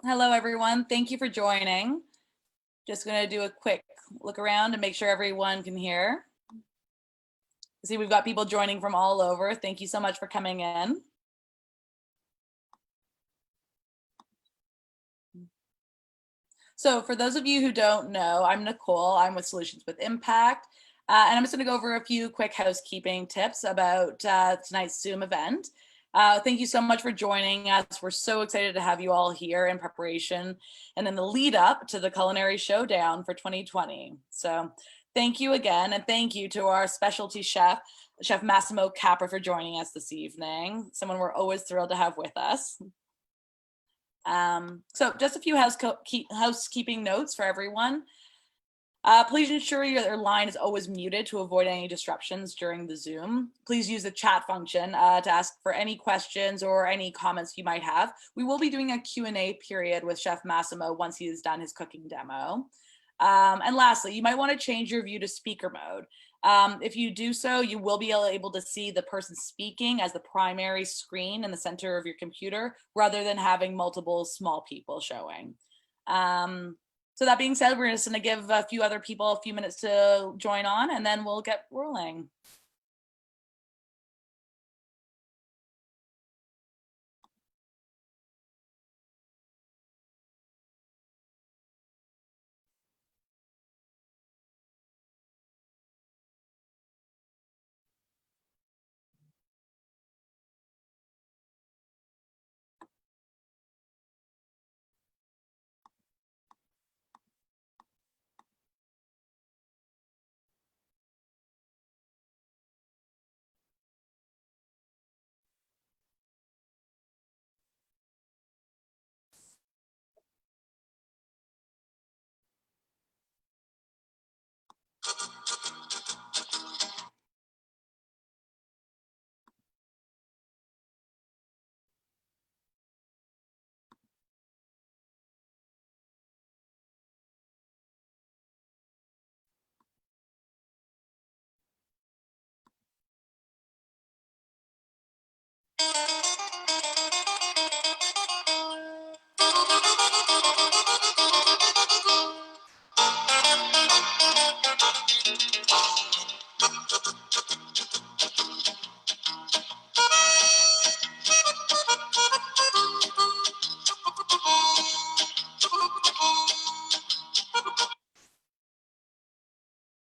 Hello, everyone. Thank you for joining. Just going to do a quick look around to make sure everyone can hear. See, we've got people joining from all over. Thank you so much for coming in. So for those of you who don't know, I'm Nicole. I'm with Solutions with Impact. And I'm just going to go over a few quick housekeeping tips about tonight's Zoom event. Thank you so much for joining us. We're so excited to have you all here in preparation and then the lead up to the Culinary Showdown for 2020. So thank you again. And thank you to our specialty chef, Chef Massimo Capra, for joining us this evening. Someone we're always thrilled to have with us. So just a few housekeeping notes for everyone. Please ensure your line is always muted to avoid any disruptions during the Zoom. Please use the chat function to ask for any questions or any comments you might have. We will be doing a Q&A period with Chef Massimo once he has done his cooking demo. And lastly, you might want to change your view to speaker mode. If you do so, you will be able to see the person speaking as the primary screen in the center of your computer, rather than having multiple small people showing. So that being said, we're just going to give a few other people a few minutes to join on, and then we'll get rolling.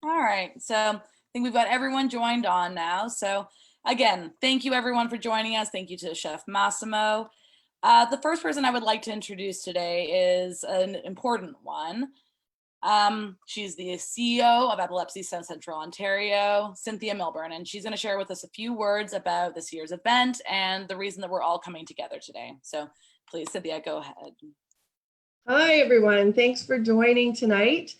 All right, so I think we've got everyone joined on now. So again, thank you everyone for joining us. Thank you to Chef Massimo. The first person I would like to introduce today is an important one. She's the CEO of Epilepsy South Central Ontario, Cynthia Milburn, and she's going to share with us a few words about this year's event and the reason that we're all coming together today. So please, Cynthia, go ahead. Hi, everyone. Thanks for joining tonight.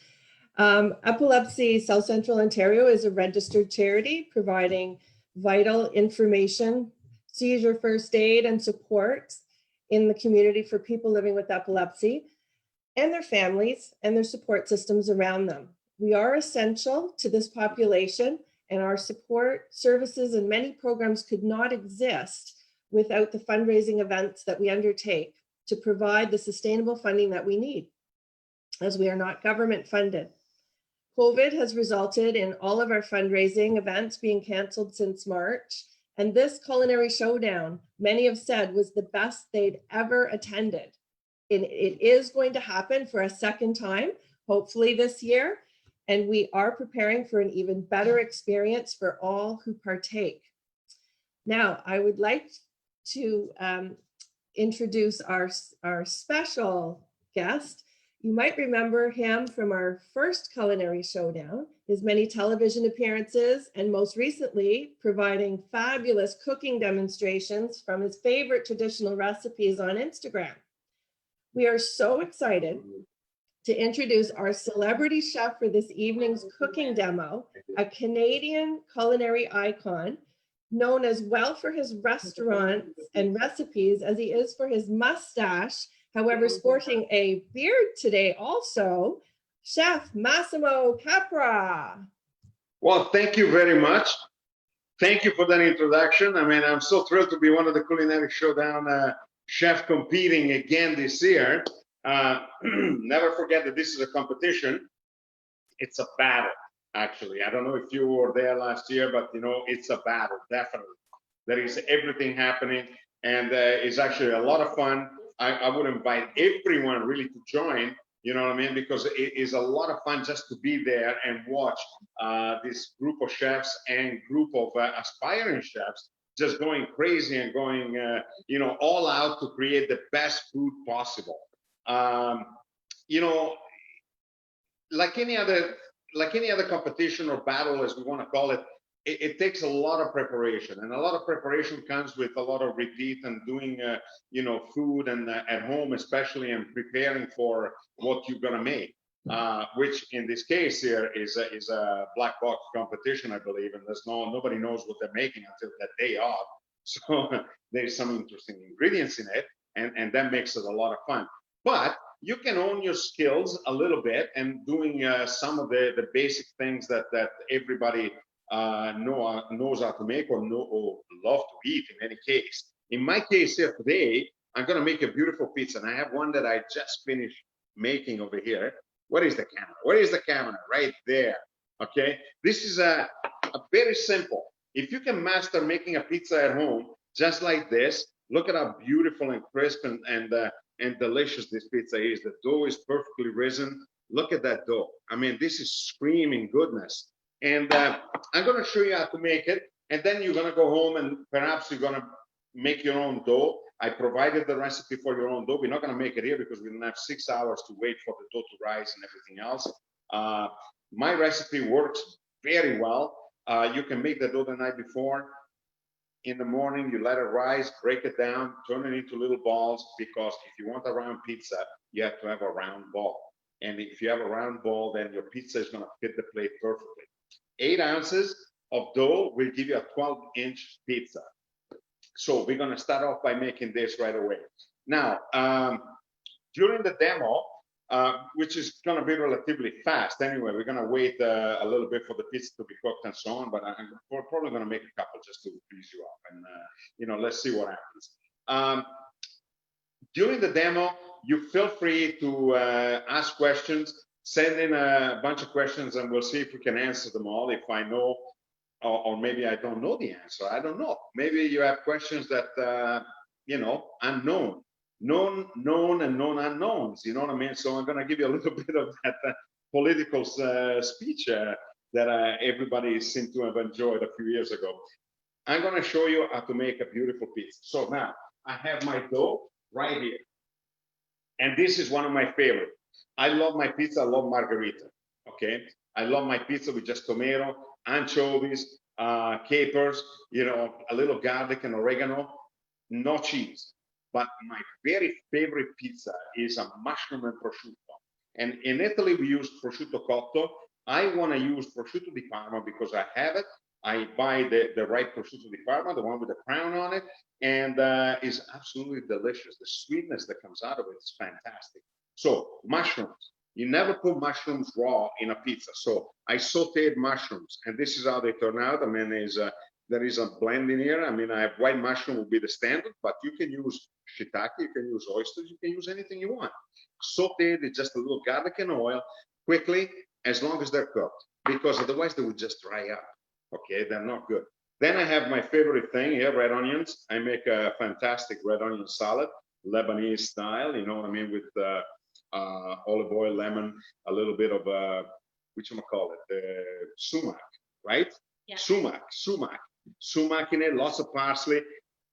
Epilepsy South Central Ontario is a registered charity providing vital information, seizure first aid, and support in the community for people living with epilepsy and their families and their support systems around them. We are essential to this population, and our support services and many programs could not exist without the fundraising events that we undertake to provide the sustainable funding that we need, as we are not government funded. COVID has resulted in all of our fundraising events being canceled since March, and this Culinary Showdown, many have said, was the best they'd ever attended. And it is going to happen for a second time, hopefully this year, and we are preparing for an even better experience for all who partake. Now, I would like to introduce our special guest. You might remember him from our first Culinary Showdown, his many television appearances, and most recently, providing fabulous cooking demonstrations from his favorite traditional recipes on Instagram. We are so excited to introduce our celebrity chef for this evening's cooking demo, a Canadian culinary icon, known as well for his restaurants and recipes as he is for his mustache. However, sporting a beard today also, Chef Massimo Capra. Well, thank you very much. Thank you for that introduction. I mean, I'm so thrilled to be one of the Culinary Showdown chef competing again this year. Never forget that this is a competition. It's a battle, actually. I don't know if you were there last year, but you know, it's a battle, definitely. There is everything happening, and it's actually a lot of fun. I would invite everyone really to join, you know what I mean? Because it is a lot of fun just to be there and watch this group of chefs and group of aspiring chefs just going crazy and going, you know, all out to create the best food possible. You know, like any other competition or battle, as we want to call it, it takes a lot of preparation, and a lot of preparation comes with a lot of repeat and doing, you know, food and at home, especially, and preparing for what you're gonna make. Which in this case here is a black box competition, I believe, and nobody knows what they're making until that day off. So there's some interesting ingredients in it, and that makes it a lot of fun. But you can own your skills a little bit and doing some of the basic things that everybody knows how to make or love to eat. In any case, in my case here today, I'm gonna make a beautiful pizza, and I have one that I just finished making over here. What is the camera? Where is the camera? Right there. Okay, this is a very simple. If you can master making a pizza at home just like this, look at how beautiful and crisp and delicious this pizza is. The dough is perfectly risen. Look at that dough. I mean, this is screaming goodness. And I'm going to show you how to make it. And then you're going to go home and perhaps you're going to make your own dough. I provided the recipe for your own dough. We're not going to make it here because we don't have 6 hours to wait for the dough to rise and everything else. My recipe works very well. You can make the dough the night before. In the morning, you let it rise, break it down, turn it into little balls, because if you want a round pizza, you have to have a round ball. And if you have a round ball, then your pizza is going to fit the plate perfectly. 8 ounces of dough will give you a 12-inch pizza. So we're going to start off by making this right away. Now, during the demo, which is going to be relatively fast anyway, we're going to wait a little bit for the pizza to be cooked and so on, but we're probably going to make a couple just to please you up, and you know, let's see what happens. During the demo, you feel free to ask questions, send in a bunch of questions, and we'll see if we can answer them all. If I know, or maybe I don't know the answer, I don't know. Maybe you have questions that, you know, unknown. Known and known unknowns, you know what I mean? So I'm going to give you a little bit of that political speech that everybody seemed to have enjoyed a few years ago. I'm going to show you how to make a beautiful pizza. So now I have my dough right here. And this is one of my favorites. I love my pizza. I love margherita. Okay. I love my pizza with just tomato, anchovies, capers, you know, a little garlic and oregano, no cheese. But my very favorite pizza is a mushroom and prosciutto. And in Italy, we use prosciutto cotto. I want to use prosciutto di Parma because I have it. I buy the right prosciutto di Parma, the one with the crown on it, and it's absolutely delicious. The sweetness that comes out of it is fantastic. So mushrooms. You never put mushrooms raw in a pizza. So I sauteed mushrooms, and this is how they turn out. I mean, there is a blend in here. I mean, I have white mushroom would be the standard, but you can use shiitake, you can use oysters, you can use anything you want. Sauteed with just a little garlic and oil quickly, as long as they're cooked, because otherwise they would just dry up. Okay, they're not good. Then I have my favorite thing here, red onions. I make a fantastic red onion salad, Lebanese style, you know what I mean, with olive oil, lemon, a little bit of, sumac, right? Yeah. Sumac in it, lots of parsley.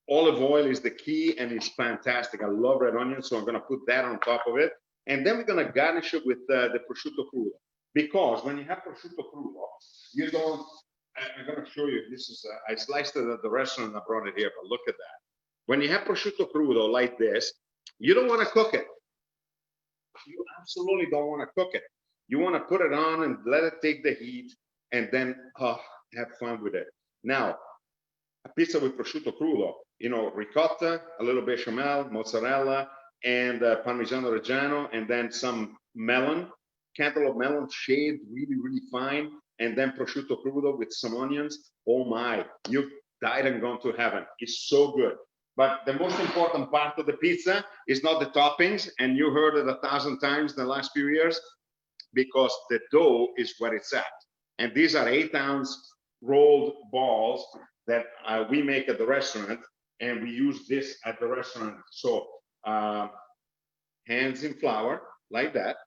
Olive oil is the key, and it's fantastic. I love red onions, so I'm going to put that on top of it. And then we're gonna garnish it with the prosciutto crudo. Because when you have prosciutto crudo, you don't, I'm gonna show you, this is, I sliced it at the restaurant and I brought it here, but look at that. When you have prosciutto crudo like this, you don't wanna cook it. You absolutely don't wanna cook it. You wanna put it on and let it take the heat and then have fun with it. Now, a pizza with prosciutto crudo, you know, ricotta, a little bechamel, mozzarella, and Parmigiano Reggiano, and then some melon, cantaloupe melon shaved really, really fine, and then prosciutto crudo with some onions. Oh my, you've died and gone to heaven. It's so good. But the most important part of the pizza is not the toppings, and you heard it 1,000 times in the last few years, because the dough is where it's at. And these are 8-ounce rolled balls that we make at the restaurant, and we use this at the restaurant. So hands in flour, like that,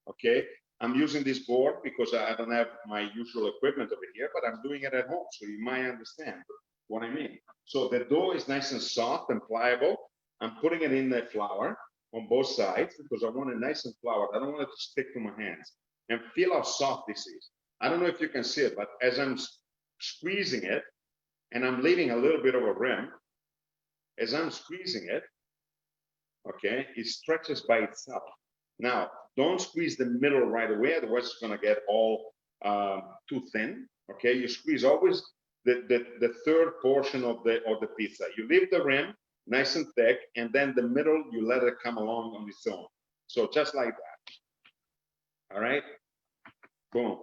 okay? I'm using this board because I don't have my usual equipment over here, but I'm doing it at home, so you might understand what I mean. So the dough is nice and soft and pliable. I'm putting it in the flour on both sides because I want it nice and floured. I don't want it to stick to my hands. And feel how soft this is. I don't know if you can see it, but as I'm squeezing it, and I'm leaving a little bit of a rim, as I'm squeezing it, okay, it stretches by itself. Now, don't squeeze the middle right away, otherwise it's gonna get all too thin, okay? You squeeze always the third portion of the pizza. You leave the rim nice and thick, and then the middle, you let it come along on its own. So just like that, all right? Boom.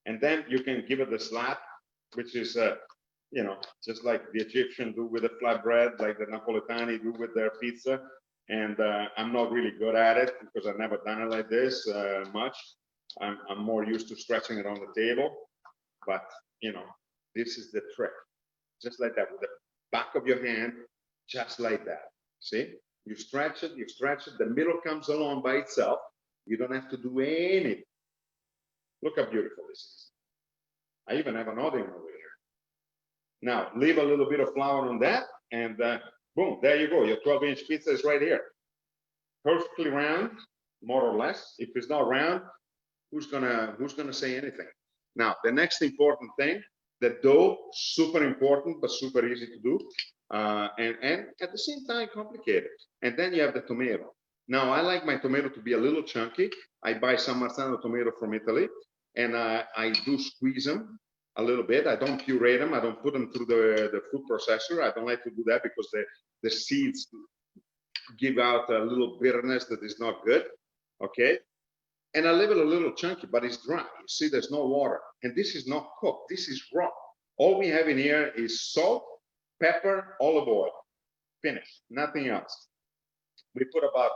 And then you can give it a slap, which is, you know, just like the Egyptian do with the flatbread, like the Napoletani do with their pizza. And I'm not really good at it because I've never done it like this much. I'm more used to stretching it on the table, but you know, this is the trick. Just like that, with the back of your hand, just like that. See, you stretch it, the middle comes along by itself. You don't have to do anything. Look how beautiful this is. I even have an audience over here. Now, leave a little bit of flour on that, and boom, there you go. Your 12-inch pizza is right here. Perfectly round, more or less. If it's not round, who's gonna say anything? Now, the next important thing, the dough, super important, but super easy to do. And at the same time, complicated. And then you have the tomato. Now, I like my tomato to be a little chunky. I buy San Marzano tomato from Italy, and I do squeeze them a little bit. I don't puree them. I don't put them through the food processor. I don't like to do that because the seeds give out a little bitterness that is not good, okay? And I leave it a little chunky, but it's dry. You see, there's no water. And this is not cooked. This is raw. All we have in here is salt, pepper, olive oil. Finished. Nothing else. We put about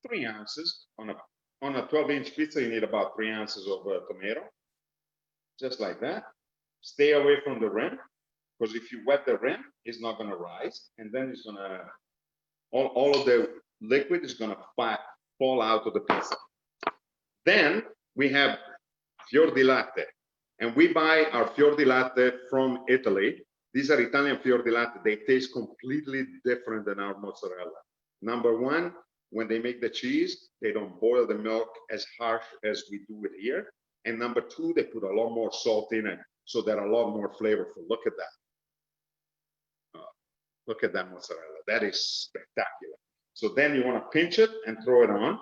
3 ounces on a 12-inch pizza. You need about 3 ounces of tomato, just like that. Stay away from the rim, because if you wet the rim, it's not going to rise, and then it's going to all of the liquid is going to fall out of the pizza. Then we have fior di latte, and we buy our fior di latte from Italy. These are Italian fior di latte. They taste completely different than our mozzarella. Number one, when they make the cheese, they don't boil the milk as harsh as we do it here. And number two, they put a lot more salt in it, so they're a lot more flavorful. Look at that. Look at that mozzarella. That is spectacular. So then you want to pinch it and throw it on.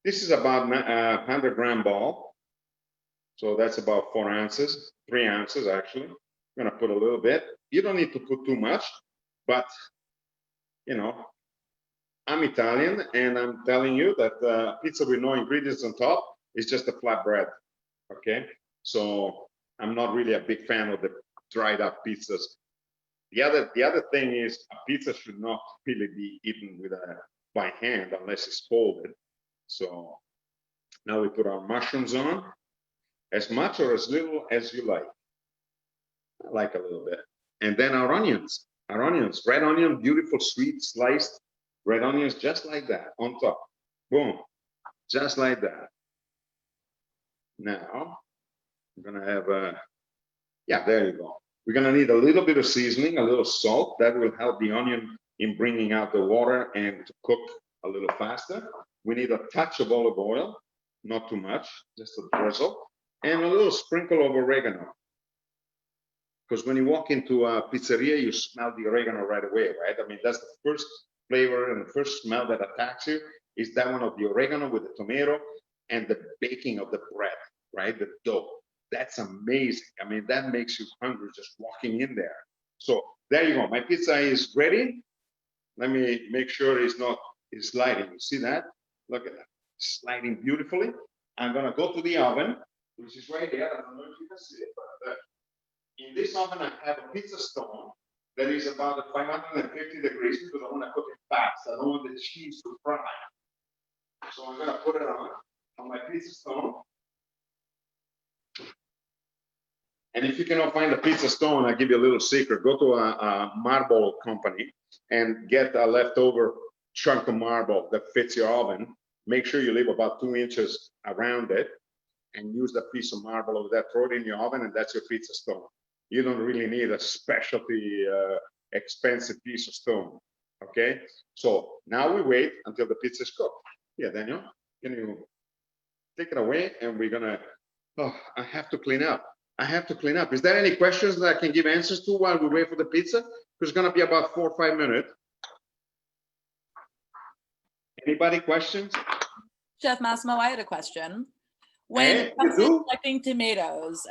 This is about a 100-gram ball. So that's about 4 ounces, 3 ounces actually. I'm going to put a little bit. You don't need to put too much, but you know, I'm Italian, and I'm telling you that pizza with no ingredients on top is just a flat bread, okay? So I'm not really a big fan of the dried up pizzas. The other thing is, a pizza should not really be eaten with by hand unless it's folded. So now we put our mushrooms on, as much or as little as you like. I like a little bit. And then our onions, red onion, beautiful, sweet, sliced red onions, just like that, on top. Boom, just like that. Now, I'm gonna have yeah, there you go. We're gonna need a little bit of seasoning, a little salt. That will help the onion in bringing out the water and to cook a little faster. We need a touch of olive oil, not too much, just a drizzle, and a little sprinkle of oregano. Because when you walk into a pizzeria, you smell the oregano right away, right? I mean, that's the first flavor and the first smell that attacks you is that one of the oregano with the tomato and the baking of the bread, right? The dough. That's amazing. I mean, that makes you hungry just walking in there. So there you go. My pizza is ready. Let me make sure it's sliding. You see that? Look at that. Sliding beautifully. I'm going to go to the oven, which is right there. I don't know if you can see it, but in this oven, I have a pizza stone that is about 550 degrees because I want to cook it fast. I don't want the cheese to fry. So I'm going to put it on my pizza stone. And if you cannot find a pizza stone, I'll give you a little secret. Go to a marble company and get a leftover chunk of marble that fits your oven. Make sure you leave about 2 inches around it and use that piece of marble over there. Throw it in your oven, and that's your pizza stone. You don't really need a specialty expensive piece of stone, okay? So now we wait until the pizza is cooked. Yeah, Daniel, can you take it away? And we're gonna, oh, I have to clean up. I have to clean up. Is there any questions that I can give answers to while we wait for the pizza? It's gonna be about 4 or 5 minutes. Anybody questions? Chef Massimo, I had a question. When Hey, it comes you to do? selecting tomatoes,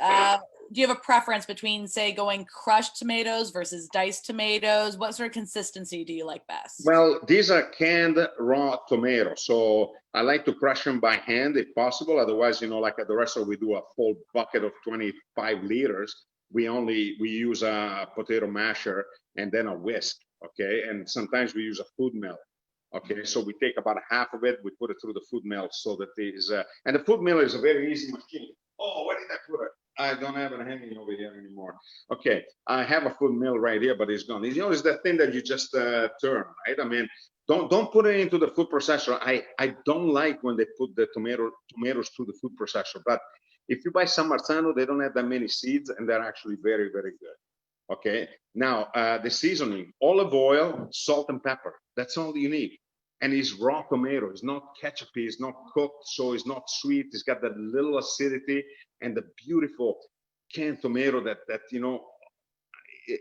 do you have a preference between, say, going crushed tomatoes versus diced tomatoes? What sort of consistency do you like best? Well, these are canned raw tomatoes, so I like to crush them by hand if possible. Otherwise, you know, like at the restaurant, we do a full bucket of 25 liters. We use a potato masher and then a whisk, okay? And sometimes we use a food mill, okay? So we take about half of it, we put it through the food mill so that there's, and the food mill is a very easy machine. Oh, where did I put it? I don't have it hanging over here anymore. Okay, I have a food mill right here, but it's gone. You know, it's that thing that you just turn, right? I mean, don't put it into the food processor. I don't like when they put the tomatoes through the food processor. But if you buy San Marzano, they don't have that many seeds, and they're actually very, very good. Okay, now the seasoning: olive oil, salt, and pepper. That's all you need. And it's raw tomato. It's not ketchupy. It's not cooked, so it's not sweet. It's got that little acidity and the beautiful canned tomato that you know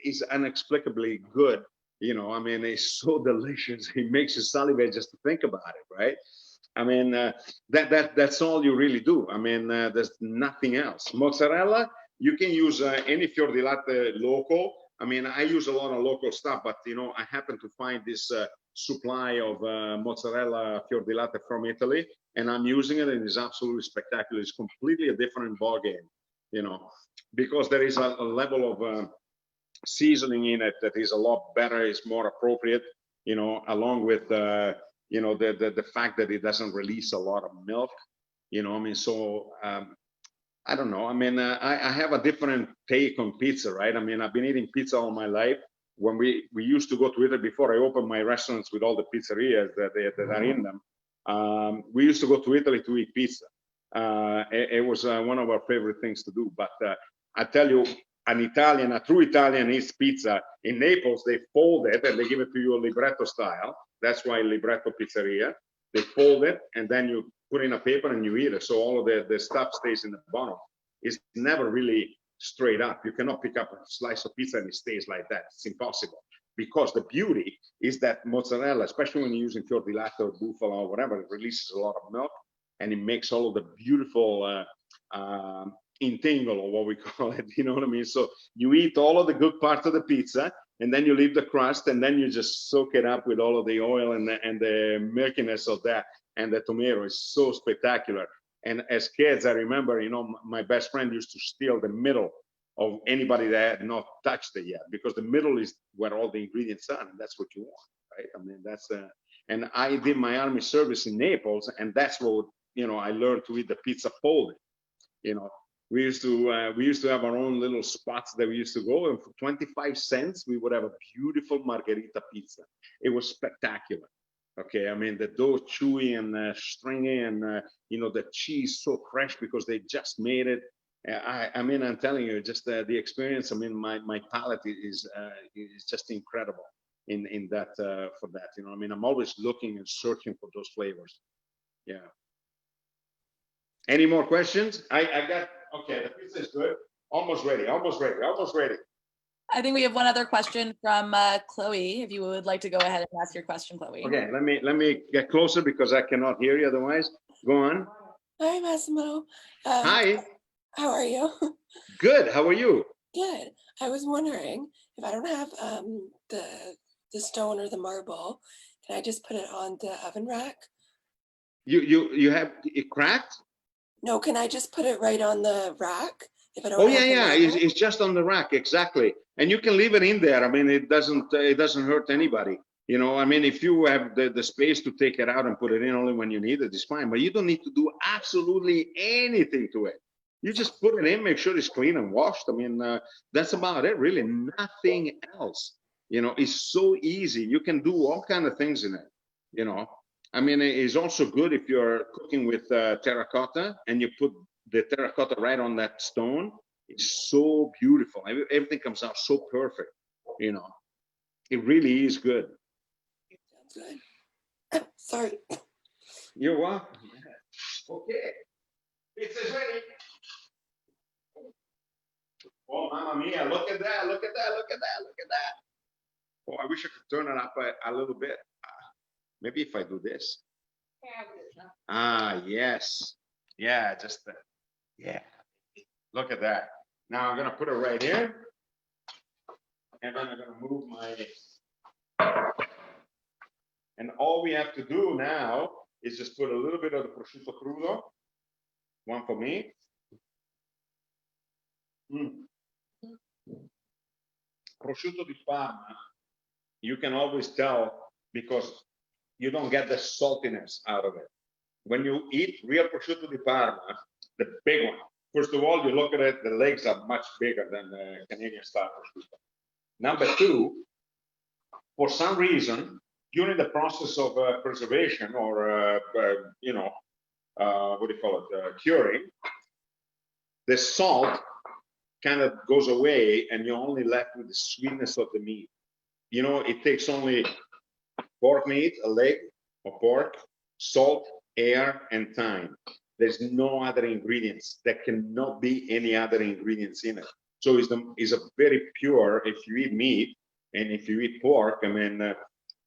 is inexplicably good. You know, I mean, it's so delicious. It makes you salivate just to think about it, right? I mean, that's all you really do. I mean, there's nothing else. Mozzarella, you can use any fior di latte local. I mean, I use a lot of local stuff, but you know, I happen to find this supply of mozzarella fior di latte from Italy, and I'm using it, and it's absolutely spectacular. It's completely a different ball game, you know, because there is a level of seasoning in it that is a lot better, is more appropriate, you know, along with you know, the fact that it doesn't release a lot of milk, you know. I mean, so I don't know. I mean, I have a different take on pizza, right? I mean, I've been eating pizza all my life. When we used to go to Italy before I opened my restaurants with all the pizzerias that are in them, we used to go to Italy to eat pizza. It was one of our favorite things to do. But I tell you, a true Italian eats pizza. In Naples, they fold it and they give it to you a libretto style. That's why libretto pizzeria. They fold it and then you put in a paper and you eat it. So all of the stuff stays in the bottom. It's never really straight up. You cannot pick up a slice of pizza and it stays like that. It's impossible. Because the beauty is that mozzarella, especially when you're using fior di latte or buffalo or whatever, it releases a lot of milk and it makes all of the beautiful intangle, or what we call it, you know what I mean? So you eat all of the good parts of the pizza, and then you leave the crust, and then you just soak it up with all of the oil and the milkiness of that, and the tomato is so spectacular. And as kids, I remember, you know, my best friend used to steal the middle of anybody that had not touched it yet, because the middle is where all the ingredients are, and that's what you want, right? I mean, that's and I did my army service in Naples, and that's what, you know, I learned to eat the pizza folded. You know, we used to have our own little spots that we used to go, and for 25 cents we would have a beautiful margherita pizza. It was spectacular. Okay, I mean, the dough chewy and stringy, and you know, the cheese so fresh because they just made it. I mean, I'm telling you, just the experience. I mean, my palate is just incredible in that for that. You know, I mean, I'm always looking and searching for those flavors. Yeah. Any more questions? I got, okay, the pizza is good. Almost ready, almost ready, almost ready. I think we have one other question from Chloe. If you would like to go ahead and ask your question, Chloe. Okay, let me get closer because I cannot hear you otherwise. Go on. Hi, Massimo. Hi. How are you? Good. How are you? Good. I was wondering if I don't have the stone or the marble, can I just put it on the oven rack? You have it cracked? No, can I just put it right on the rack if I don't Oh have yeah, the yeah. marble? It's just on the rack, exactly. And you can leave it in there. I mean, it doesn't hurt anybody. You know, I mean, if you have the space to take it out and put it in only when you need it, it's fine. But you don't need to do absolutely anything to it. You just put it in, make sure it's clean and washed. I mean, that's about it, really. Nothing else. You know, it's so easy. You can do all kind of things in it. You know, I mean, it's also good if you're cooking with terracotta and you put the terracotta right on that stone. It's so beautiful. Everything comes out so perfect. You know, it really is good. Sounds good. Sorry. You're welcome. Okay. Pizza's ready. Oh, mamma mia, look at that, look at that, look at that, look at that. Oh, I wish I could turn it up a little bit. Maybe if I do this. Ah, yes. Yeah, just, yeah. Look at that. Now I'm gonna put it right here. And then I'm gonna move my, and all we have to do now is just put a little bit of the prosciutto crudo. One for me. Prosciutto di Parma, you can always tell because you don't get the saltiness out of it. When you eat real prosciutto di Parma, the big one, first of all, you look at it, the legs are much bigger than the Canadian style prosciutto. Number two, for some reason, during the process of preservation or, you know, what do you call it, curing, the salt kind of goes away and you're only left with the sweetness of the meat. You know, it takes only pork meat, a leg of pork, salt, air, and thyme. There's no other ingredients. There cannot be any other ingredients in it. So it's a very pure, if you eat meat and if you eat pork, I mean,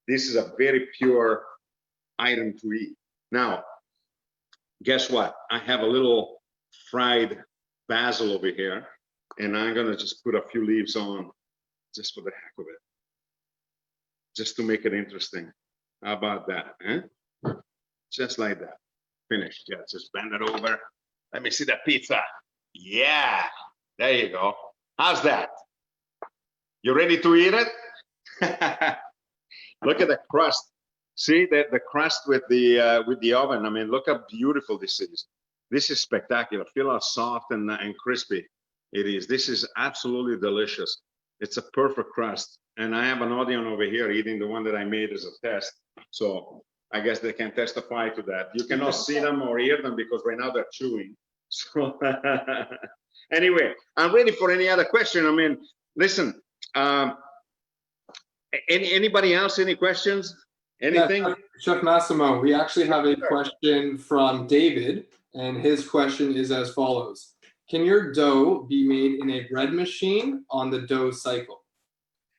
this is a very pure item to eat. Now, guess what? I have a little fried basil over here. And I'm gonna just put a few leaves on just for the heck of it. Just to make it interesting. How about that? Eh? Just like that. Finished. Yeah, just bend it over. Let me see the pizza. Yeah, there you go. How's that? You ready to eat it? Look at the crust. See the crust with the oven. I mean, look how beautiful this is. This is spectacular. Feel how soft and crispy it is. This is absolutely delicious. It's a perfect crust. And I have an audience over here eating the one that I made as a test. So I guess they can testify to that. You cannot see them or hear them because right now they're chewing. So anyway, I'm ready for any other question. I mean, listen, anybody else, any questions? Anything? Yeah, Chef Massimo, we actually have a question from David, and his question is as follows. Can your dough be made in a bread machine on the dough cycle?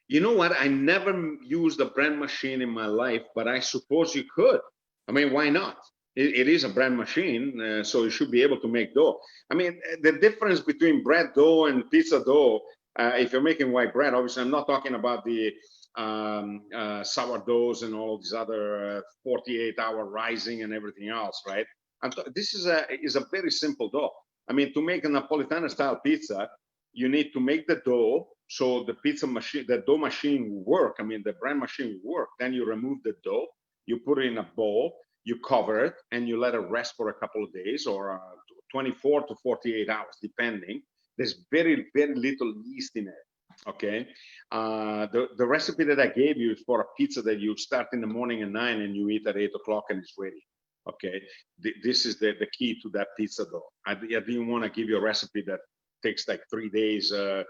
You know what? I never used a bread machine in my life, but I suppose you could. I mean, why not? It is a bread machine, so you should be able to make dough. I mean, the difference between bread dough and pizza dough, if you're making white bread, obviously I'm not talking about the sourdoughs and all these other 48-hour rising and everything else, right? This is a very simple dough. I mean, to make a Napolitana style pizza, you need to make the dough so the pizza machine, the dough machine will work. I mean, the bread machine will work. Then you remove the dough, you put it in a bowl, you cover it, and you let it rest for a couple of days or 24 to 48 hours, depending. There's very, very little yeast in it. Okay. The recipe that I gave you is for a pizza that you start in the morning at 9 and you eat at 8 o'clock and it's ready. Okay. This is the key to that pizza dough. I didn't want to give you a recipe that takes like 3 days to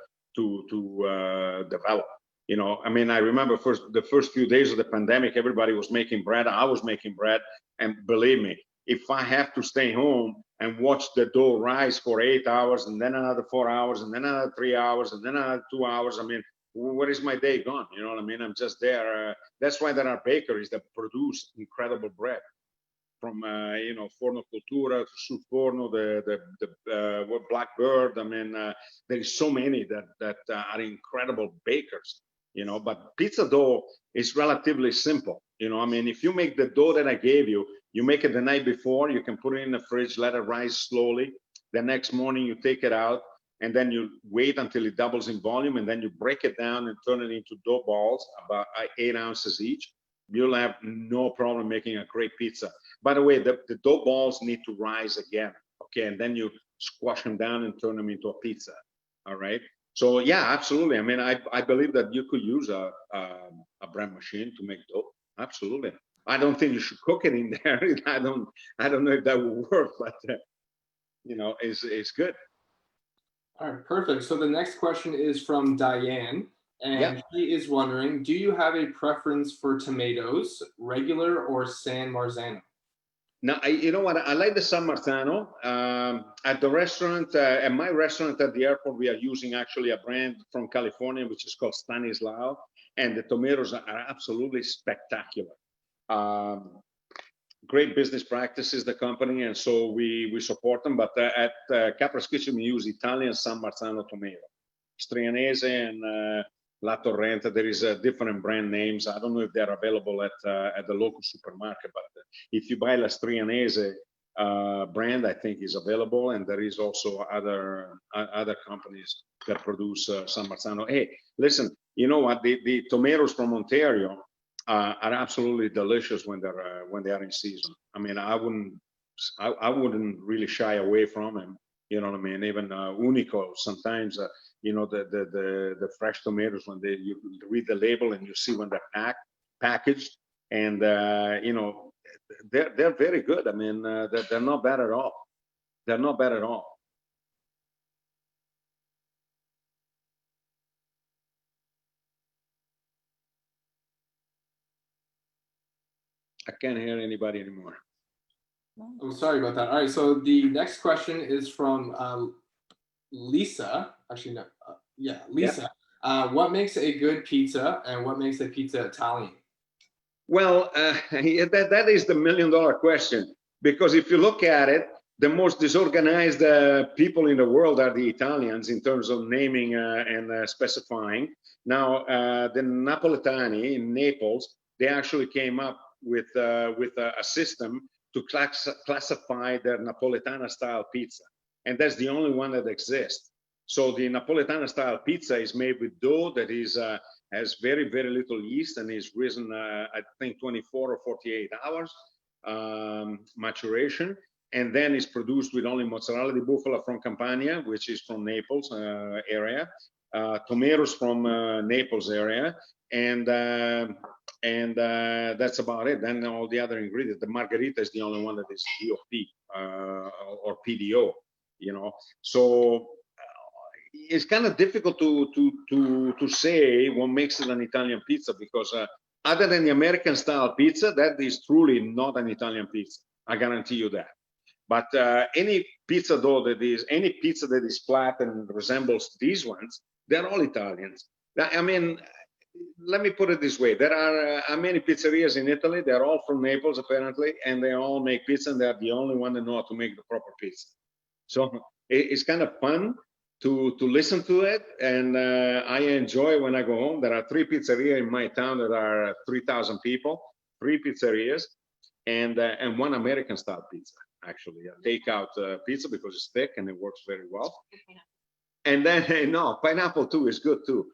develop. You know, I mean, I remember the first few days of the pandemic, everybody was making bread. I was making bread, and believe me, if I have to stay home and watch the dough rise for 8 hours and then another 4 hours and then another 3 hours and then another 2 hours, I mean, where is my day gone? You know what I mean? I'm just there. That's why there are bakeries that produce incredible bread, from you know, Forno Cultura to Sul Forno, what Blackbird. I mean, there is so many that are incredible bakers, you know. But pizza dough is relatively simple, you know. I mean, if you make the dough that I gave you, you make it the night before, you can put it in the fridge, let it rise slowly. The next morning you take it out, and then you wait until it doubles in volume, and then you break it down and turn it into dough balls, about 8 ounces each. You'll have no problem making a great pizza. By the way, the dough balls need to rise again, okay? And then you squash them down and turn them into a pizza, all right? So yeah, absolutely. I mean, I believe that you could use a bread machine to make dough, absolutely. I don't think you should cook it in there. I don't know if that will work, but you know, it's good. All right, perfect. So the next question is from Diane, and she is wondering, do you have a preference for tomatoes, regular or San Marzano? Now, you know what? I like the San Marzano. At the restaurant, at my restaurant at the airport, we are using actually a brand from California, which is called Stanislao, and the tomatoes are absolutely spectacular. Great business practices, the company, and so we support them. But at Capra's Kitchen, we use Italian San Marzano tomato, Strianese and La Torrenta. There is different brand names. I don't know if they're available at the local supermarket, but if you buy La Strianese brand, I think is available, and there is also other companies that produce San Marzano. Hey, listen, you know what? The tomatoes from Ontario are absolutely delicious when they are in season. I mean, I wouldn't really shy away from them. You know what I mean? Even Unico sometimes. You know, the fresh tomatoes, when you read the label and you see when they're packaged, and you know, they're very good. I mean, they're not bad at all. They're not bad at all. I can't hear anybody anymore. Oh, sorry about that. All right, so the next question is from Lisa. Actually, no, Lisa. Yeah. What makes a good pizza, and what makes a pizza Italian? Well, that is the $1 million question, because if you look at it, the most disorganized people in the world are the Italians in terms of naming and specifying. Now, the Napoletani in Naples, they actually came up with a system to classify their Napoletana style pizza, and that's the only one that exists. So the Napoletana style pizza is made with dough that is has very, very little yeast and is risen, I think, 24 or 48 hours maturation, and then is produced with only mozzarella di bufala from Campania, which is from Naples area, tomatoes from Naples area, and that's about it. Then all the other ingredients. The margherita is the only one that is DOP or PDO, you know. So it's kind of difficult to say what makes it an Italian pizza, because other than the American style pizza, that is truly not an Italian pizza. I guarantee you that. But any pizza dough any pizza that is flat and resembles these ones, they're all Italians. I mean, let me put it this way. There are many pizzerias in Italy. They're all from Naples, apparently, and they all make pizza, and they're the only one that know how to make the proper pizza. So it's kind of fun to listen to it, and I enjoy when I go home. There are 3 pizzerias in my town that are 3,000 people, 3 pizzerias, and 1 American style pizza, actually, a takeout pizza, because it's thick and it works very well. And then, no, pineapple too is good too.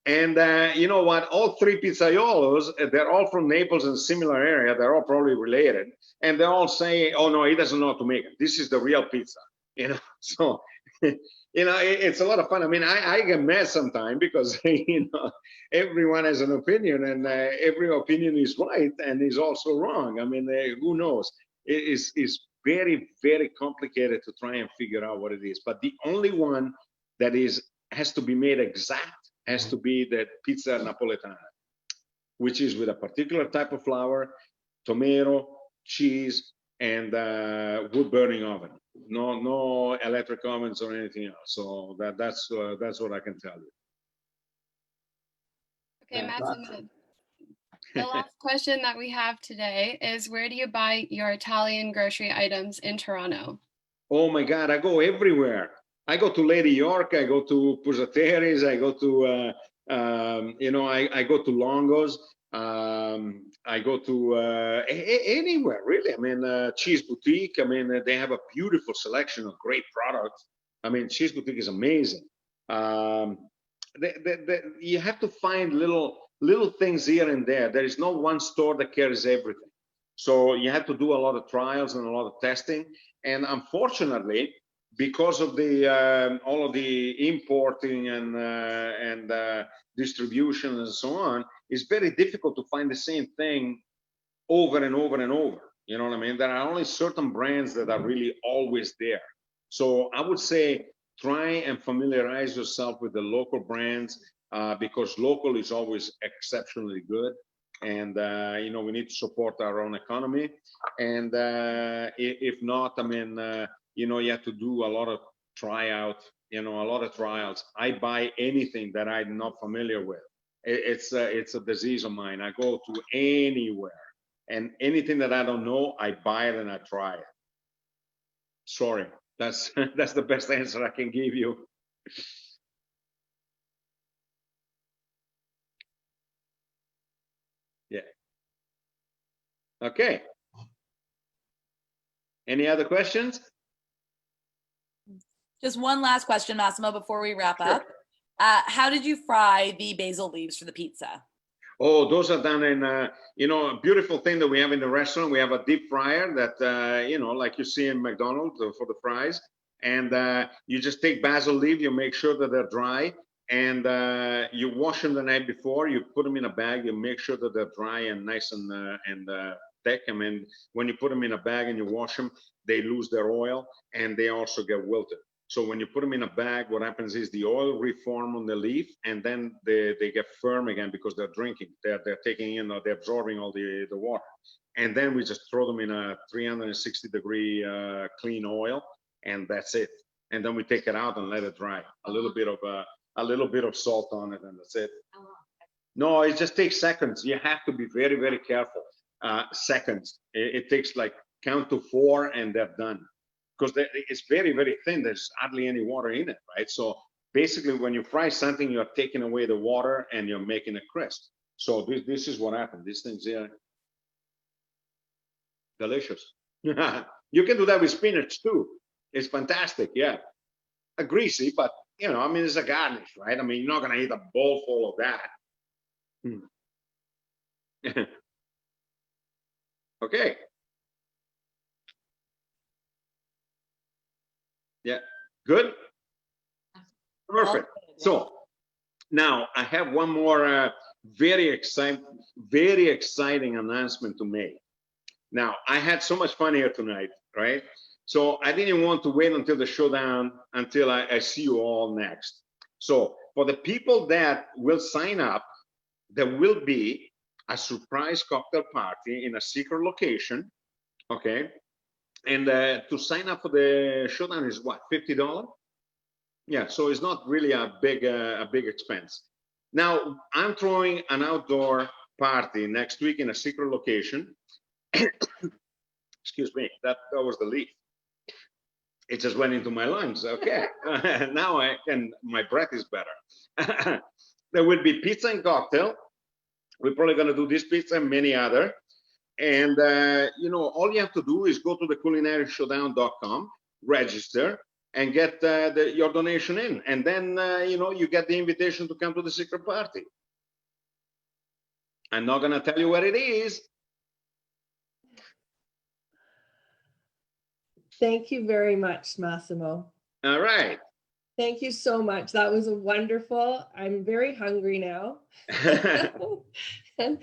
And you know what? All 3 pizzaiolos, they're all from Naples and similar area. They're all probably related. And they're all saying, oh no, he doesn't know how to make it. This is the real pizza, you know? So, you know, it's a lot of fun. I mean, I get mad sometimes because, you know, everyone has an opinion, and every opinion is right and is also wrong. I mean, who knows? It's very, very complicated to try and figure out what it is. But the only one that has to be made exact has to be the pizza napoletana, which is with a particular type of flour, tomato, cheese, and wood burning oven. No electric ovens or anything else. So that's what I can tell you. Okay, Massimo. The last question that we have today is, where do you buy your Italian grocery items in Toronto? Oh my God, I go everywhere. I go to Lady York, I go to Pusateri's, I go to, I go to Longo's, I go to anywhere, really. I mean, Cheese Boutique, I mean, they have a beautiful selection of great products. I mean, Cheese Boutique is amazing. You have to find little things here and there. There is no one store that carries everything. So you have to do a lot of trials and a lot of testing. And unfortunately, because of the all of the importing and distribution and so on, it's very difficult to find the same thing over and over and over. You know what I mean? There are only certain brands that are really always there. So I would say try and familiarize yourself with the local brands because local is always exceptionally good. And we need to support our own economy. And if not, I mean, you have to do a lot of trials. I buy anything that I'm not familiar with. It's a disease of mine. I go to anywhere, and anything that I don't know, I buy it and I try it. Sorry, that's the best answer I can give you. Yeah. Okay. Any other questions? Just one last question, Massimo, before we wrap Sure. up. How did you fry the basil leaves for the pizza? Oh, those are done in, a beautiful thing that we have in the restaurant. We have a deep fryer that, like you see in McDonald's for the fries. And you just take basil leaf, you make sure that they're dry, and you wash them the night before. You put them in a bag, you make sure that they're dry and nice and thick. I mean, when you put them in a bag and you wash them, they lose their oil and they also get wilted. So when you put them in a bag, what happens is the oil reform on the leaf, and then they get firm again because they're drinking. They're taking in, they're absorbing all the water. And then we just throw them in a 360-degree clean oil, and that's it. And then we take it out and let it dry. A little bit of salt on it, and that's it. No, it just takes seconds. You have to be very, very careful. Seconds. It takes like count to 4, and they're done. Because it's very, very thin. There's hardly any water in it, right? So basically, when you fry something, you're taking away the water and you're making it crisp. So this is what happened. These things here, delicious. You can do that with spinach too. It's fantastic, yeah. Greasy, but I mean, it's a garnish, right? I mean, you're not gonna eat a bowl full of that. Okay. Yeah, good. Perfect. So now I have one more very exciting announcement to make. Now, I had so much fun here tonight, right? So I didn't want to wait until the showdown until I see you all next. So for the people that will sign up, there will be a surprise cocktail party in a secret location, okay? And to sign up for the showdown is what, $50? Yeah, so it's not really a big expense. Now, I'm throwing an outdoor party next week in a secret location. Excuse me, that was the leaf. It just went into my lungs. Okay, now my breath is better. There will be pizza and cocktail. We're probably gonna do this pizza and many other. And all you have to do is go to the culinarysshowdown.com, register, and get your donation in. And then, you get the invitation to come to the secret party. I'm not gonna tell you where it is. Thank you very much, Massimo. All right. Thank you so much. That was a wonderful. I'm very hungry now. and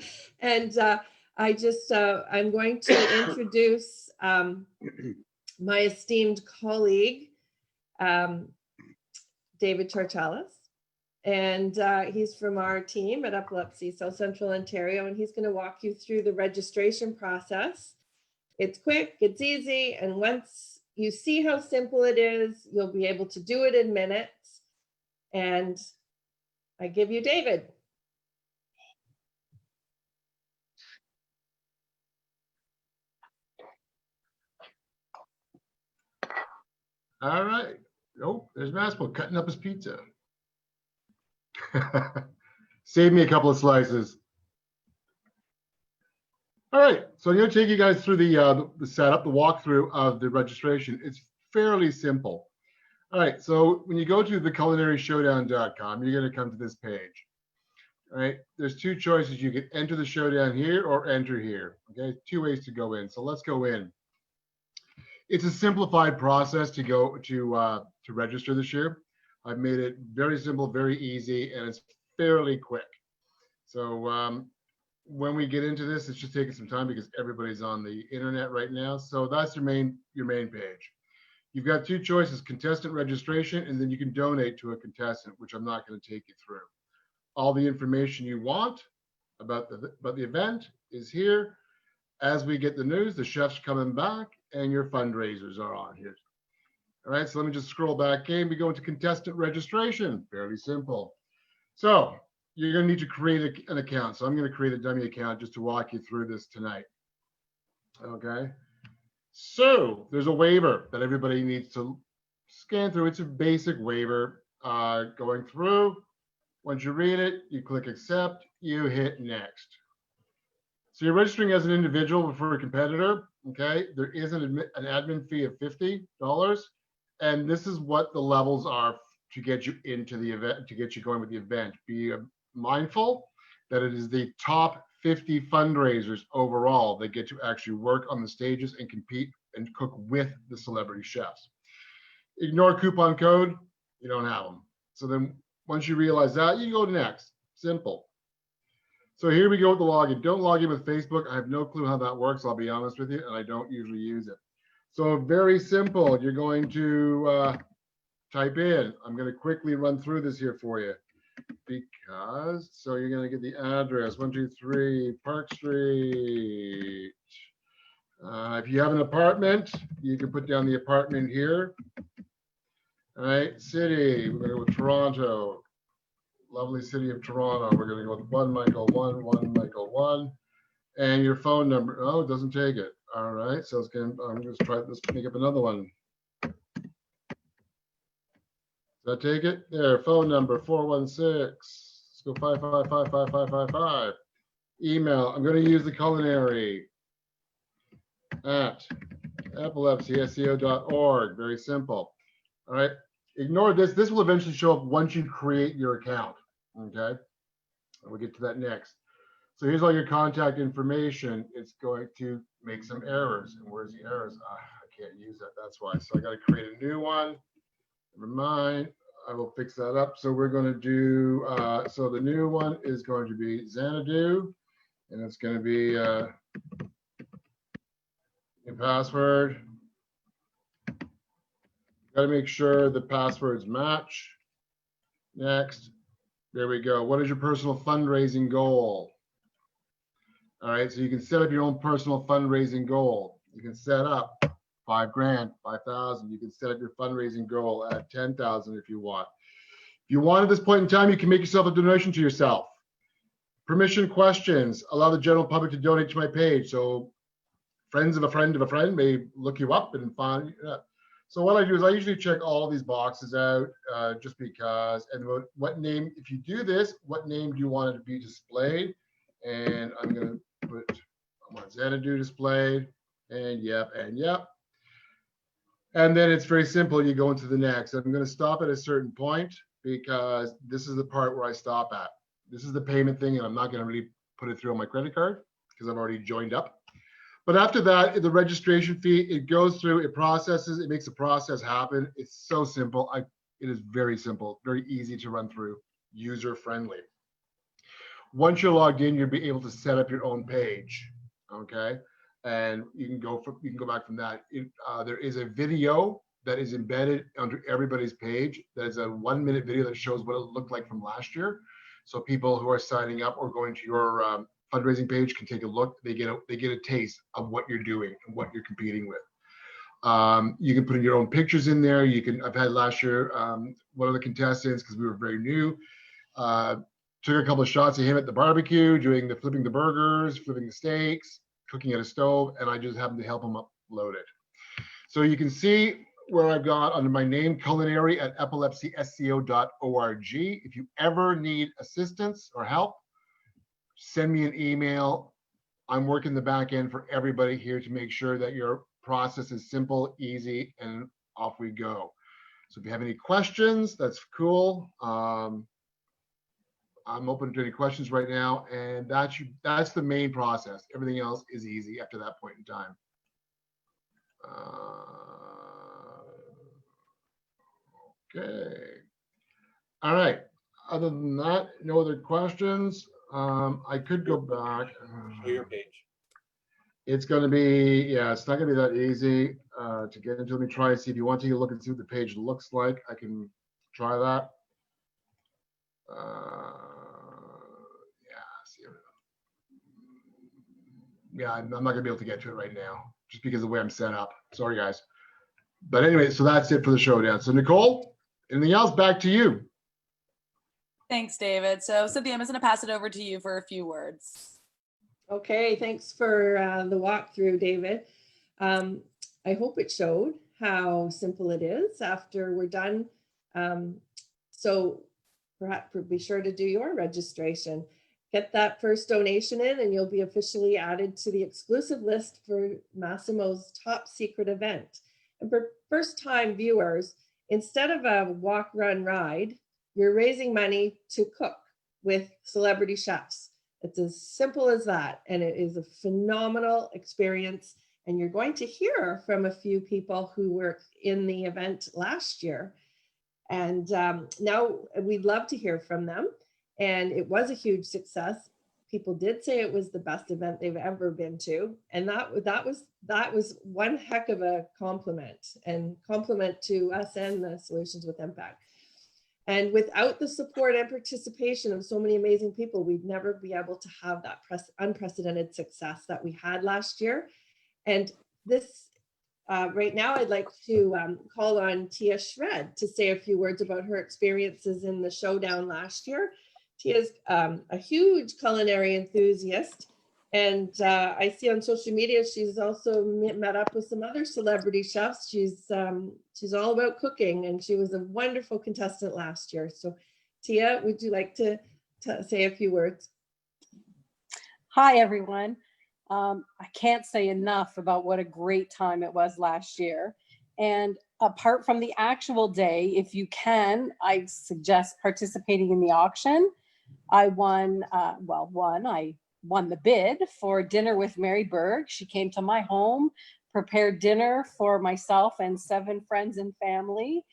I'm going to introduce my esteemed colleague, David Chartalis. And he's from our team at Epilepsy South Central Ontario, and he's going to walk you through the registration process. It's quick, it's easy, and once you see how simple it is, you'll be able to do it in minutes. And I give you David. All right. Oh, there's Massimo cutting up his pizza. Save me a couple of slices. All right, so I'm going to take you guys through the setup, the walkthrough of the registration. It's fairly simple. All right, so when you go to theculinarysshowdown.com, you're going to come to this page. All right, there's two choices. You can enter the showdown here or enter here. Okay, two ways to go in. So let's go in. It's a simplified process to go to register this year. I've made it very simple, very easy, and it's fairly quick. So when we get into this, it's just taking some time because everybody's on the internet right now. So that's your main page. You've got two choices: contestant registration, and then you can donate to a contestant, which I'm not going to take you through. All the information you want about the event is here. As we get the news, the chef's coming back, and your fundraisers are on here. All right, so let me just scroll back in. We go into contestant registration. Fairly simple. So you're going to need to create an account. So I'm going to create a dummy account just to walk you through this tonight. Okay. So there's a waiver that everybody needs to scan through. It's a basic waiver going through. Once you read it, you click accept, you hit next. So you're registering as an individual, but for a competitor, okay, there is an admin fee of $50. And this is what the levels are to get you into the event, to get you going with the event. Be mindful that it is the top 50 fundraisers overall that get to actually work on the stages and compete and cook with the celebrity chefs. Ignore coupon code, you don't have them. So then once you realize that, you go to next. Simple. So here we go with the login. Don't log in with Facebook. I have no clue how that works, I'll be honest with you, and I don't usually use it. So very simple. You're going to type in. I'm going to quickly run through this here for you because, so you're going to get the address, 123 Park Street. If you have an apartment, you can put down the apartment here. All right, city, we're going to go with Toronto. Lovely city of Toronto. We're going to go with 1 Michael 1, 1 Michael 1. And your phone number. Oh, it doesn't take it. All right, so it's going to, I'm going to try this, make up another one. Does that take it? There, phone number 416. Let's go 5555555. Email, I'm going to use the culinary at epilepsyseo.org. Very simple. All right, ignore this. This will eventually show up once you create your account. Okay, we'll get to that next. So here's all your contact information. It's going to make some errors. And where's the errors? I can't use that. That's why. So I got to create a new one. Never mind. I will fix that up. So we're going to do, so the new one is going to be Xanadu. And it's going to be your password. Got to make sure the passwords match. Next. There we go. What is your personal fundraising goal? All right, so you can set up your own personal fundraising goal. You can set up $5,000, 5,000. You can set up your fundraising goal at 10,000 if you want. If you want at this point in time, you can make yourself a donation to yourself. Permission questions allow the general public to donate to my page. So friends of a friend of a friend may look you up and find. So what I do is I usually check all of these boxes out just because, and what name, if you do this, what name do you want it to be displayed? And I'm going to put, I want Xanadu displayed, and yep, and yep. And then it's very simple. You go into the next. I'm going to stop at a certain point because this is the part where I stop at. This is the payment thing, and I'm not going to really put it through on my credit card because I've already joined up. But after that, the registration fee, it goes through, it processes, it makes the process happen. It's so simple. It is very simple, very easy to run through, user friendly. Once you're logged in, you'll be able to set up your own page, okay? And you can go back from that. There is a video that is embedded under everybody's page. There's a 1-minute video that shows what it looked like from last year. So people who are signing up or going to your fundraising page can take a look. They get a taste of what you're doing and what you're competing with. You can put in your own pictures in there. I've had last year, one of the contestants, because we were very new, took a couple of shots of him at the barbecue, flipping the burgers, flipping the steaks, cooking at a stove, and I just happened to help him upload it. So you can see where I've got under my name, culinary at epilepsysco.org. If you ever need assistance or help, send me an email. I'm working the back end for everybody here to make sure that your process is simple, easy, and off we go. So if you have any questions, that's cool. I'm open to any questions right now, and that's the main process. Everything else is easy after that point in time. Okay. All right. Other than that, no other questions. I could go back. Show your page. It's going to be, yeah, it's not going to be that easy to get into. Let me try and see if you want to take a look and see what the page looks like. I can try that. Yeah, I'm not going to be able to get to it right now just because of the way I'm set up. Sorry, guys. But anyway, so that's it for the showdown. So Nicole, anything else? Back to you. Thanks, David. So Cynthia, I'm just going to pass it over to you for a few words. Okay, thanks for the walkthrough, David. I hope it showed how simple it is after we're done. So perhaps be sure to do your registration. Get that first donation in and you'll be officially added to the exclusive list for Massimo's top secret event. And for first-time viewers, instead of a walk, run, ride, you're raising money to cook with celebrity chefs. It's as simple as that. And it is a phenomenal experience. And you're going to hear from a few people who were in the event last year. And now we'd love to hear from them. And it was a huge success. People did say it was the best event they've ever been to. And that was one heck of a compliment to us and the Solutions with Impact. And without the support and participation of so many amazing people, we'd never be able to have that unprecedented success that we had last year. And this, right now, I'd like to call on Tia Shred to say a few words about her experiences in the showdown last year. Tia's a huge culinary enthusiast. And I see on social media, she's also met up with some other celebrity chefs. She's all about cooking, and she was a wonderful contestant last year. So Tia, would you like to say a few words? Hi, everyone. I can't say enough about what a great time it was last year. And apart from the actual day, if you can, I suggest participating in the auction. I won, I won the bid for Dinner with Mary Berg. She came to my home, prepared dinner for myself and 7 friends and family.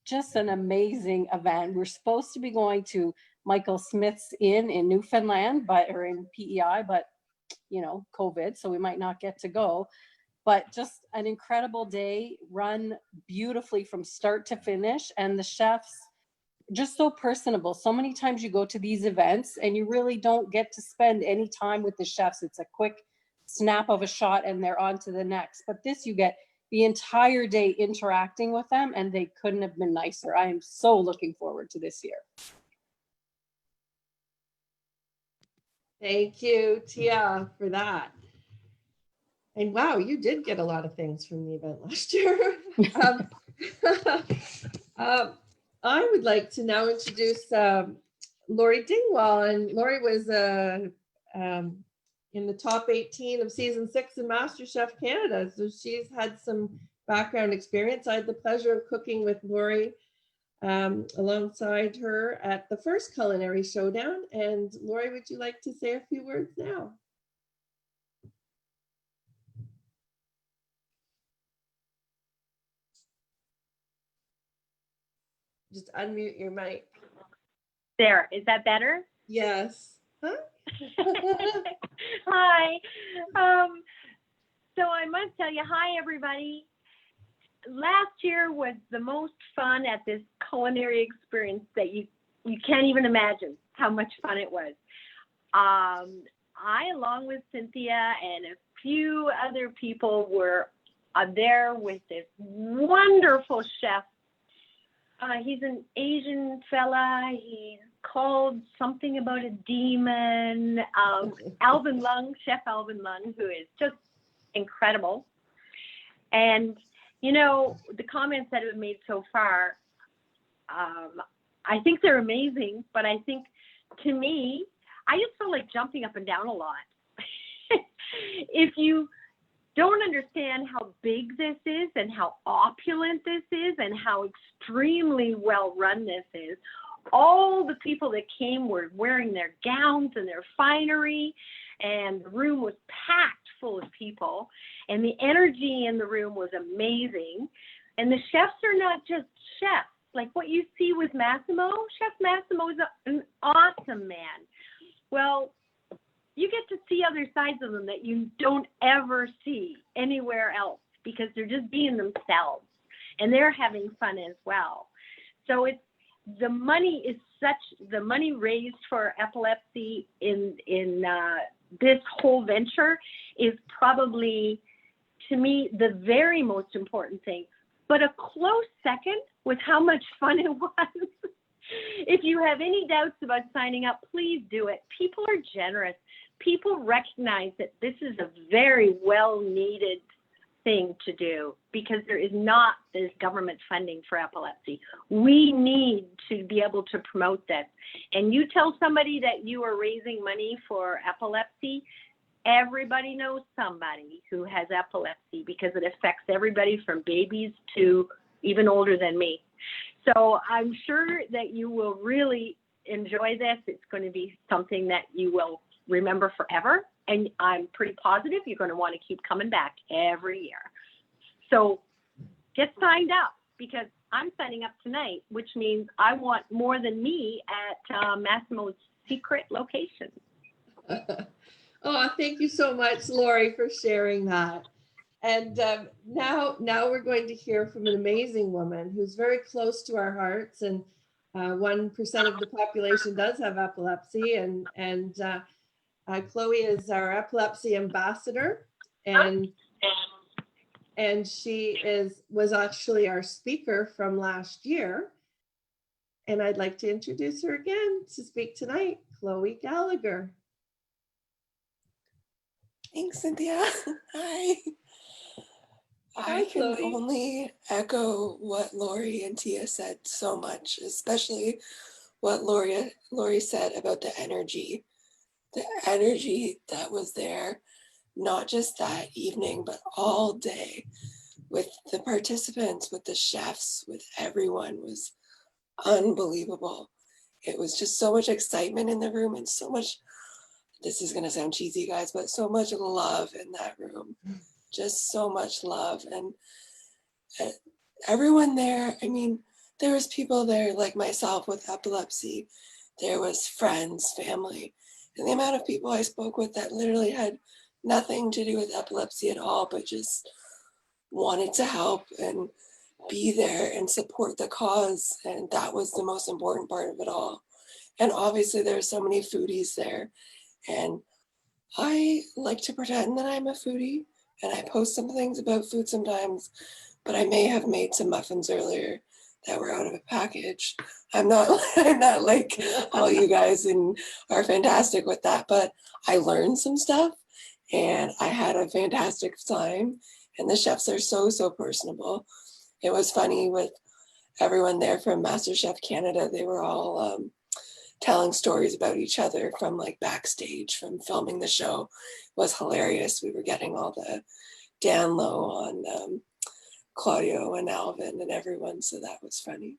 Just an amazing event. We're supposed to be going to Michael Smith's Inn in Newfoundland, or in PEI, but you know, COVID, so we might not get to go. But just an incredible day, run beautifully from start to finish, and the chefs just so personable. So many times you go to these events and you really don't get to spend any time with the chefs. It's a quick snap of a shot and they're on to the next. But this, you get the entire day interacting with them, and they couldn't have been nicer. I am so looking forward to this year. Thank you, Tia, for that. And wow, you did get a lot of things from the event last year. I would like to now introduce Lori Dingwall. And Lori was in the top 18 of season 6 in MasterChef Canada. So she's had some background experience. I had the pleasure of cooking with Lori alongside her at the first Culinary Showdown. And Lori, would you like to say a few words now? Just unmute your mic. There, is that better? Yes. Huh? Hi. So I must tell you, hi everybody. Last year was the most fun at this culinary experience that you can't even imagine how much fun it was. I, along with Cynthia and a few other people, were there with this wonderful chef. He's an Asian fella. He's called something about a demon. Alvin Lung, Chef Alvin Lung, who is just incredible. And, you know, the comments that have made so far, I think they're amazing, but I think, to me, I just feel like jumping up and down a lot. If you don't understand how big this is and how opulent this is and how extremely well run this is, all the people that came were wearing their gowns and their finery, and the room was packed full of people, and the energy in the room was amazing. And the chefs are not just chefs. Like what you see with Massimo, Chef Massimo is an awesome man. Well, you get to see other sides of them that you don't ever see anywhere else, because they're just being themselves and they're having fun as well. So it's, the money raised for epilepsy in this whole venture is probably, to me, the very most important thing. But a close second was how much fun it was. If you have any doubts about signing up, please do it. People are generous. People recognize that this is a very well needed thing to do, because there is not this government funding for epilepsy. We need to be able to promote this. And you tell somebody that you are raising money for epilepsy, everybody knows somebody who has epilepsy, because it affects everybody from babies to even older than me. So I'm sure that you will really enjoy this. It's going to be something that you will remember forever. And I'm pretty positive you're going to want to keep coming back every year. So get signed up, because I'm signing up tonight, which means I want more than me at Massimo's secret location. Oh, thank you so much, Lori, for sharing that. And now we're going to hear from an amazing woman who's very close to our hearts. And 1% of the population does have epilepsy. And Chloe is our epilepsy ambassador. And she was actually our speaker from last year. And I'd like to introduce her again to speak tonight, Chloe Gallagher. Thanks, Cynthia. Hi. Hi, I can Chloe. only echo what Lori and Tia said so much, especially what Lori said about the energy that was there, not just that evening, but all day, with the participants, with the chefs, with everyone, was unbelievable. It was just so much excitement in the room, and so much, this is going to sound cheesy, guys, but so much love in that room. Just so much love. And everyone there, I mean, there was people there like myself with epilepsy. There was friends, family, and the amount of people I spoke with that literally had nothing to do with epilepsy at all, but just wanted to help and be there and support the cause. And that was the most important part of it all. And obviously there are so many foodies there. And I like to pretend that I'm a foodie, and I post some things about food sometimes, but I may have made some muffins earlier that were out of a package. I'm not like all you guys and are fantastic with that, but I learned some stuff and I had a fantastic time, and the chefs are so personable. It was funny with everyone there from MasterChef Canada. They were all telling stories about each other from like backstage from filming the show. It was hilarious. We were getting all the down low on Claudio and Alvin and everyone, so that was funny.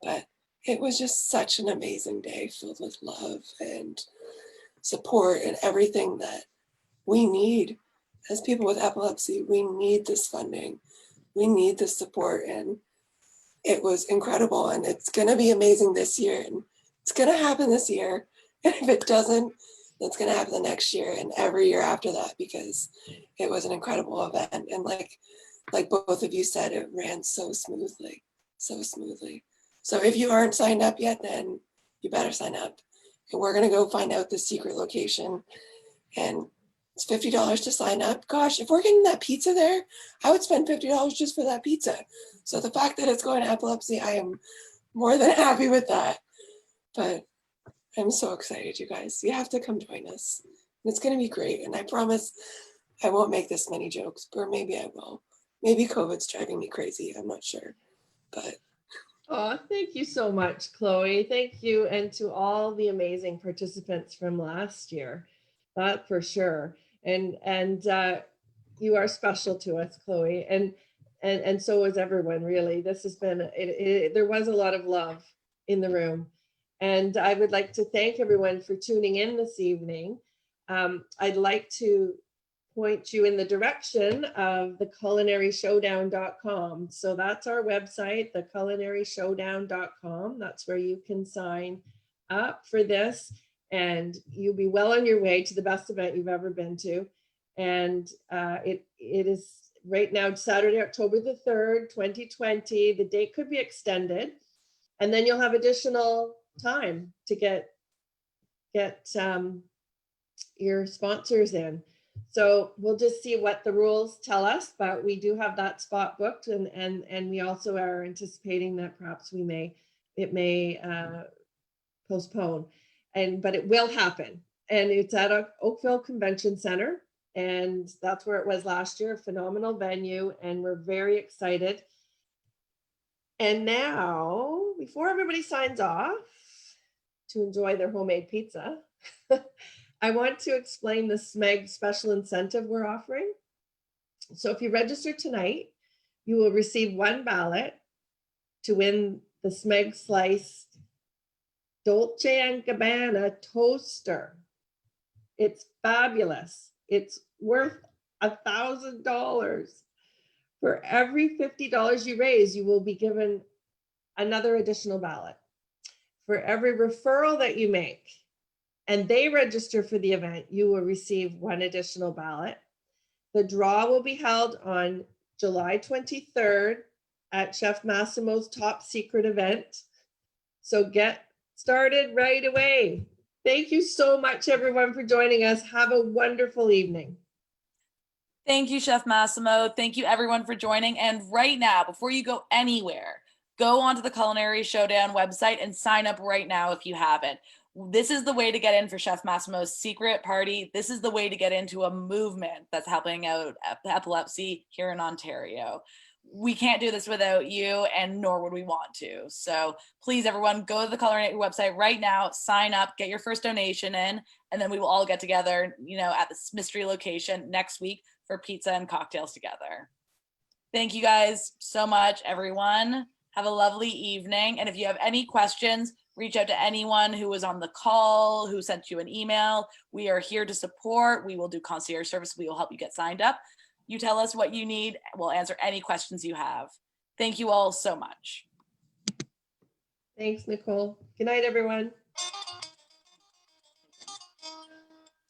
But it was just such an amazing day, filled with love and support and everything that we need as people with epilepsy. We need this funding, we need this support, and it was incredible. And it's going to be amazing this year, and it's going to happen this year. And if it doesn't, it's going to happen the next year and every year after that, because it was an incredible event. And like both of you said, it ran so smoothly. So if you aren't signed up yet, then you better sign up. And we're gonna go find out the secret location. And it's $50 to sign up. Gosh, if we're getting that pizza there, I would spend $50 just for that pizza. So the fact that it's going to Epilepsy, I am more than happy with that. But I'm so excited, you guys. You have to come join us. It's gonna be great. And I promise I won't make this many jokes, or maybe I will. Maybe COVID's driving me crazy. I'm not sure, but. Oh, thank you so much, Chloe. Thank you. And to all the amazing participants from last year, that for sure. And you are special to us, Chloe. And so is everyone, really. This has been, there was a lot of love in the room. And I would like to thank everyone for tuning in this evening. I'd like to point you in the direction of the culinarｙshowdown.com. So that's our website, the culinaryshowdown.com. That's where you can sign up for this, and you'll be well on your way to the best event you've ever been to. And it is right now, Saturday, October the 3rd, 2020. The date could be extended, and then you'll have additional time to get your sponsors in. So we'll just see what the rules tell us, but we do have that spot booked, and we also are anticipating that perhaps it may postpone, but it will happen. And it's at Oakville Convention Center, and that's where it was last year, a phenomenal venue, and we're very excited. And now, before everybody signs off to enjoy their homemade pizza, I want to explain the SMEG special incentive we're offering. So if you register tonight, you will receive one ballot to win the SMEG Slice Dolce & Gabbana toaster. It's fabulous. It's worth $1,000. For every $50 you raise, you will be given another additional ballot. For every referral that you make, and they register for the event, you will receive one additional ballot. The draw will be held on July 23rd at Chef Massimo's top secret event. So get started right away. Thank you so much, everyone, for joining us. Have a wonderful evening. Thank you, Chef Massimo. Thank you, everyone, for joining. And right now, before you go anywhere, go onto the Culinary Showdown website and sign up right now if you haven't. This is the way to get in for Chef Massimo's secret party. This is the way to get into a movement that's helping out epilepsy here in Ontario. We can't do this without you, and nor would we want to. So please, everyone, go to the Culinary website right now, sign up, get your first donation in, and then we will all get together, at this mystery location next week for pizza and cocktails together. Thank you guys so much, everyone. Have a lovely evening. And if you have any questions, reach out to anyone who was on the call, who sent you an email. We are here to support. We will do concierge service. We will help you get signed up. You tell us what you need. We'll answer any questions you have. Thank you all so much. Thanks, Nicole. Good night, everyone.